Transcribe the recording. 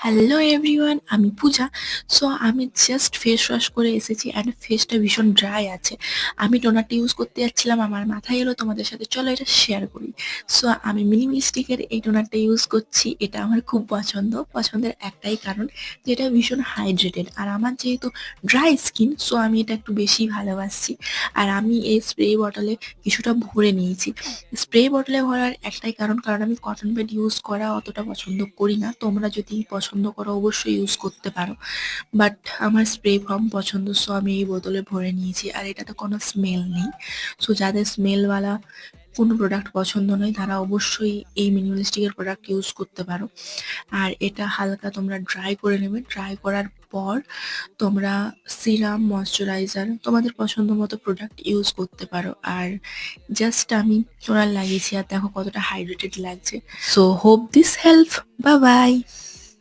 Hello everyone, আমি পূজা। So আমি just face wash করে এসেছি অ্যান্ড ফেসটা ভীষণ ড্রাই আছে। আমি টোনারটা ইউজ করতে যাচ্ছিলাম, আমার মাথায় এলো তোমাদের সাথে চলো এটা শেয়ার করি। সো আমি মিনিমালিস্টিকের এই টোনারটা ইউজ করছি। এটা আমার খুব পছন্দের একটাই কারণ যে এটা ভীষণ হাইড্রেটেড, আর আমার যেহেতু ড্রাই স্কিন সো আমি এটা একটু বেশি ভালোবাসছি। আর আমি এই স্প্রে বটলে কিছুটা ভরে নিয়েছি। স্প্রে বটলে ভরার একটাই কারণ আমি কটন প্যাড ইউজ করা অতটা পছন্দ করি না। তোমরা যদি পছন্দ করো অবশ্যই ইউজ করতে পারো, বাট আমার স্প্রে ফর্ম পছন্দ সো আমি এই বোতলে ভরে নিয়েছি। আর এটাতে কোনো স্মেল নেই। সো যাদের স্মেলওয়ালা কোনো প্রোডাক্ট পছন্দ নয় তারা অবশ্যই এই মিনিমালিস্টিকের প্রোডাক্ট ইউজ করতে পারো। আর এটা হালকা তোমরা ড্রাই করে নেবে। ড্রাই করার পর তোমরা সিরাম, ময়শ্চারাইজার তোমাদের পছন্দ মতো প্রোডাক্ট ইউজ করতে পারো। আর জাস্ট আমি টোনার লাগিয়েছি আর দেখো কতটা হাইড্রেটেড লাগছে। So hope this help. Bye bye.